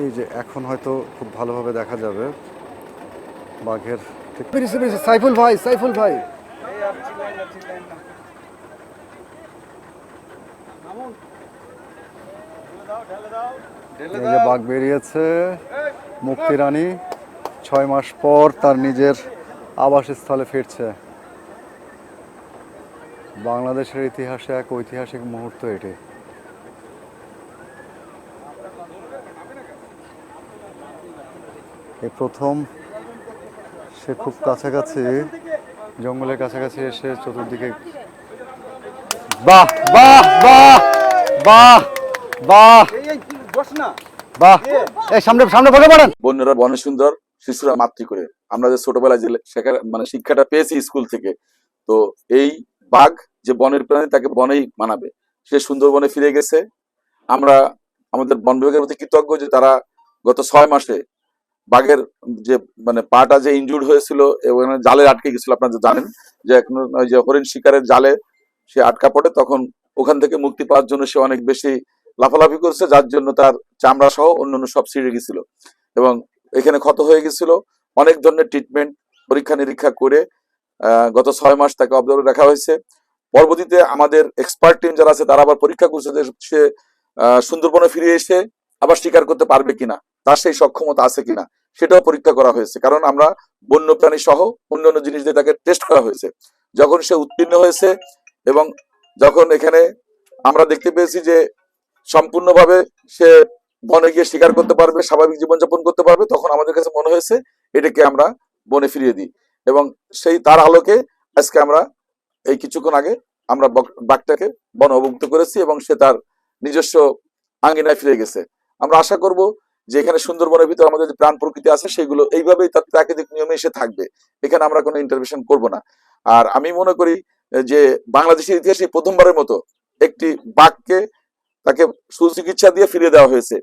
এই যে এখন হয়তো খুব ভালোভাবে দেখা যাবে বাঘের। সাইফুল ভাই, সাইফুল ভাই, এই যে বাঘ বেরিয়েছে। মুক্তি রানী 6 মাস পর তার নিজের আবাসস্থলে ফিরছে। বাংলাদেশের ইতিহাসে এক ঐতিহাসিক মুহূর্ত এটি। এই প্রথম সে খুব কাছাকাছি, জঙ্গলের কাছাকাছি এসে চতুর্দিকে। বাহ বাহ বাহ বাহ বাহ বাহ, এই সামনে সামনে বসে পড়েন। বন্যরা বনে সুন্দর, শিশুরা মাতৃ করে। আমরা যে ছোটবেলায় যে মানে শিক্ষাটা পেয়েছি স্কুল থেকে, তো এই বাঘ যে বনের প্রাণী তাকে বনেই মানাবে। সে সুন্দরবনে ফিরে গেছে। আমরা আমাদের বন বিভাগের প্রতি কৃতজ্ঞ যে তারা গত 6 মাসে বাঘের যে মানে পাটা যে ইনজুর্ড হয়েছিল এবং জালে আটকে গেছিল, আপনারা জানেন যে এখন ওই যে হরিণ শিকারের জালে সে আটকা পড়ে, তখন ওখান থেকে মুক্তি পাওয়ার জন্য সে অনেক বেশি লাফালাফি করছে, যার জন্য তার চামড়া সহ অন্যান্য সব ছিঁড়ে গেছিল এবং এখানে ক্ষত হয়ে গেছিল। অনেক ধরনের ট্রিটমেন্ট পরীক্ষা নিরীক্ষা করে গত 6 মাস তাকে অবজার্ভে রাখা হয়েছে। পরবর্তীতে আমাদের এক্সপার্ট টিম যারা আছে তারা আবার পরীক্ষা করছে যে সে সুন্দরবনে ফিরে এসে আবার শিকার করতে পারবে কিনা, তার সেই সক্ষমতা আছে কিনা সেটাও পরীক্ষা করা হয়েছে। কারণ আমরা বন্য প্রাণী সহ অন্যান্য জিনিস দিয়ে তাকে টেস্ট করা হয়েছে। যখন সে উত্তীর্ণ হয়েছে এবং যখন এখানে আমরা দেখতে পেয়েছি যে সম্পূর্ণভাবে সে বনে গিয়ে শিকার করতে পারবে, স্বাভাবিক জীবনযাপন করতে পারবে, তখন আমাদের কাছে মনে হয়েছে এটাকে আমরা বনে ফিরিয়ে দিই। এবং সেই তার আলোকে আজকে আমরা এই কিছুক্ষণ আগে আমরা বাঘটাকে বন অবমুক্ত করেছি এবং সে তার নিজস্ব আঙ্গিনায় ফিরে গেছে। আমরা আশা করব যে এখানে সুন্দরবনের ভিতরে আমাদের যে প্রাণ প্রকৃতি আছে সেগুলো এইভাবেই তার প্রাকৃতিক নিয়মে এসে থাকবে। এখানে আমরা কোনো ইন্টারভেনশন করব না। আর আমি মনে করি যে বাংলাদেশের ইতিহাসে প্রথমবারের মতো একটি বাঘকে তাকে সুচিকিৎসা দিয়ে ফিরিয়ে দেওয়া হয়েছে।